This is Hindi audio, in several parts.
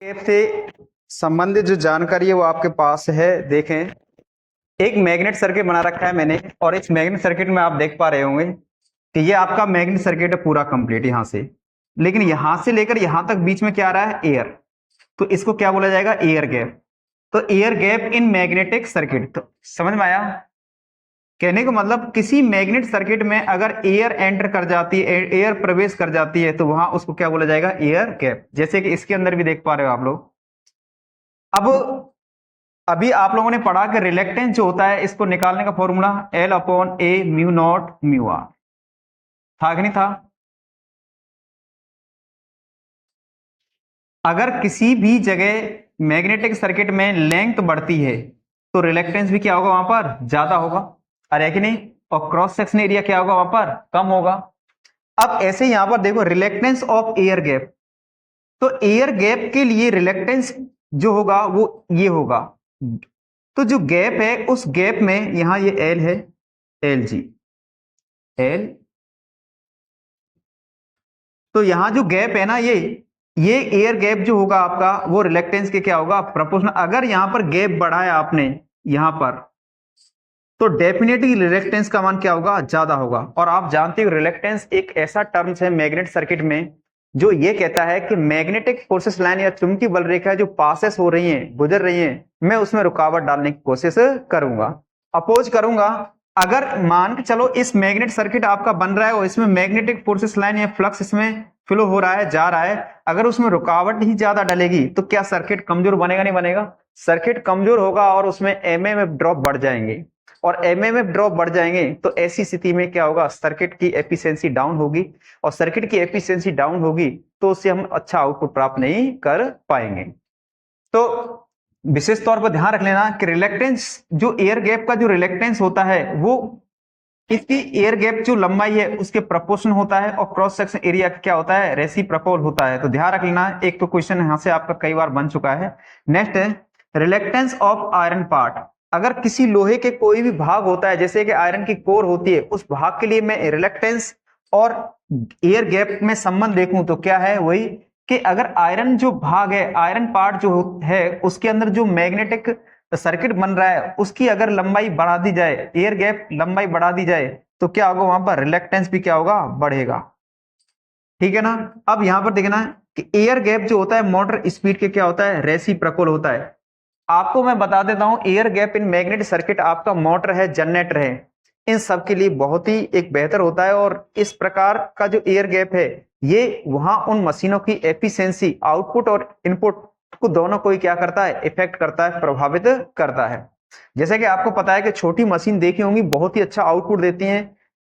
ऐप से संबंधित जो जानकारी है वो आपके पास है। देखें, एक मैग्नेट सर्किट बना रखा है मैंने, और इस मैग्नेट सर्किट में आप देख पा रहे होंगे कि ये आपका मैग्नेट सर्किट है पूरा कंप्लीट यहां से, लेकिन यहां से लेकर यहां तक बीच में क्या आ रहा है, एयर। तो इसको क्या बोला जाएगा, एयर गैप। तो air gap in magnetic circuit, तो समझ में आया? कहने का मतलब किसी मैग्नेट सर्किट में अगर एयर एंटर कर जाती है, एयर प्रवेश कर जाती है, तो वहां उसको क्या बोला जाएगा, एयर गैप। जैसे कि इसके अंदर भी देख पा रहे हो आप लोग। अब अभी आप लोगों ने पढ़ा कि रिलेक्टेंस जो होता है इसको निकालने का formula L upon A mu naught mu R, था कि नहीं था? अगर किसी भी जगह मैग्नेटिक सर्किट में लेंथ बढ़ती है तो रिलेक्टेंस भी क्या होगा, वहां पर ज्यादा होगा, अरे कि नहीं? और क्रॉस सेक्शन एरिया क्या होगा, वहां पर कम होगा। अब ऐसे यहां पर देखो, रिलेक्टेंस ऑफ एयर गैप, तो एयर गैप के लिए रिलेक्टेंस जो होगा वो ये होगा। तो जो गैप है उस गैप में यहां ये एल है, एल जी, एल। तो यहां जो गैप है ना, ये एयर गैप जो होगा आपका वो रिलेक्टेंस के क्या होगा, प्रोपोर्शनल। अगर यहां पर गैप बढ़ाया आपने यहां पर, तो डेफिनेटली रिलेक्टेंस का मान क्या होगा, ज्यादा होगा। और आप जानते हो रिलेक्टेंस एक ऐसा टर्म्स है मैग्नेट सर्किट में जो ये कहता है कि मैग्नेटिक फोर्सेस लाइन या चुंबकीय बल रेखा जो पासेस हो रही हैं, गुजर रही हैं, मैं उसमें रुकावट डालने की कोशिश करूंगा, अपोज करूंगा। अगर मान के चलो इस मैग्नेट सर्किट आपका बन रहा है और इसमें मैग्नेटिक फोर्सेस लाइन या फ्लक्स इसमें फ्लो हो रहा है, जा रहा है, अगर उसमें रुकावट ही ज्यादा डलेगी तो क्या सर्किट कमजोर बनेगा, नहीं बनेगा? सर्किट कमजोर होगा और उसमें एमएमएफ ड्रॉप बढ़ जाएंगे, और एमएमएफ ड्रॉप बढ़ जाएंगे तो ऐसी स्थिति में क्या होगा, सर्किट की एफिशिएंसी डाउन होगी, और सर्किट की एफिशिएंसी डाउन होगी तो उससे हम अच्छा आउटपुट प्राप्त नहीं कर पाएंगे। तो विशेष तौर पर ध्यान रख लेना कि रिलेक्टेंस, जो एयर गैप का जो रिलेक्टेंस होता है वो इसकी एयर गैप जो लंबाई है उसके प्रोपोर्शन होता है, और क्रॉस सेक्शन एरिया क्या होता है, रेसिप्रोकल होता है। तो ध्यान रख लेना, एक तो क्वेश्चन यहां से आपका कई बार बन चुका है। नेक्स्ट है रिलेक्टेंस ऑफ आयरन पार्ट। अगर किसी लोहे के कोई भी भाग होता है, जैसे कि आयरन की कोर होती है, उस भाग के लिए मैं रिलेक्टेंस और एयर गैप में संबंध देखूं तो क्या है, वही कि अगर आयरन जो भाग है, आयरन पार्ट जो है, उसके अंदर जो मैग्नेटिक सर्किट बन रहा है उसकी अगर लंबाई बढ़ा दी जाए, एयर गैप लंबाई बढ़ा दी जाए, तो क्या होगा, वहां पर रिलेक्टेंस भी क्या होगा, बढ़ेगा। ठीक है ना? अब यहां पर देखना कि एयर गैप जो होता है मोटर स्पीड के क्या होता है, रेसिप्रोकल होता है। आपको मैं बता देता हूं, air gap in magnet circuit आपका मोटर है, जनरेटर है, इन सब के लिए बहुत ही एक बेहतर होता है। और इस प्रकार का जो एयर गैप है ये वहां उन मशीनों की एफिशिएंसी, आउटपुट और इनपुट को दोनों को ही क्या करता है, इफेक्ट करता है, प्रभावित करता है। जैसे कि आपको पता है कि छोटी मशीन देखी होंगी बहुत ही अच्छा आउटपुट देती हैं।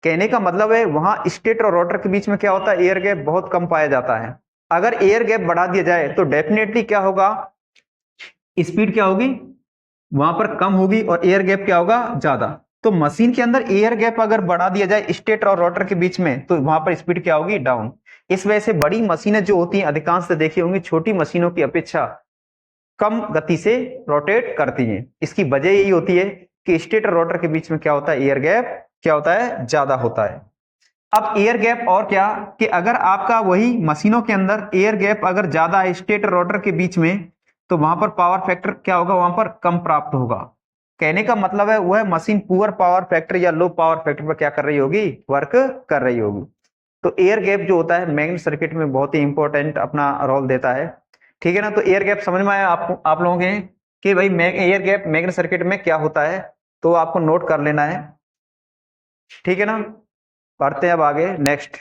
कहने का मतलब है वहां स्टेटर और रोटर के बीच में क्या होता है, एयर गैप बहुत कम पाया जाता है। अगर एयर गैप बढ़ा दिया जाए तो डेफिनेटली क्या होगा, स्पीड क्या होगी, वहां पर कम होगी, और एयर गैप क्या होगा, ज्यादा। तो मशीन के अंदर एयर गैप अगर बढ़ा दिया जाए स्टेटर और रोटर के बीच में, तो वहां पर स्पीड क्या होगी, डाउन। इस वजह से बड़ी मशीनें जो होती हैं अधिकांश से देखी होंगी छोटी मशीनों की अपेक्षा कम गति से रोटेट करती हैं। इसकी वजह यही होती है कि स्टेटर रोटर के बीच में क्या होता है, एयर गैप क्या होता है, ज्यादा होता है। अब एयर गैप और क्या, कि अगर आपका वही मशीनों के अंदर एयर गैप अगर ज्यादा है स्टेटर रोटर के बीच में, तो वहां पर पावर फैक्टर क्या होगा, वहां पर कम प्राप्त होगा। कहने का मतलब है वह मशीन पुअर पावर फैक्टर या लो पावर फैक्टर पर क्या कर रही होगी, वर्क कर रही होगी। तो एयर गैप जो होता है मैग्नेट सर्किट में बहुत ही इंपॉर्टेंट अपना रोल देता है। ठीक है ना? तो एयर गैप समझ में आया आपको, आप लोगों के, कि भाई एयर गैप मैग्नेट सर्किट में क्या होता है, तो आपको नोट कर लेना है। ठीक है ना? पढ़ते हैं अब आगे नेक्स्ट।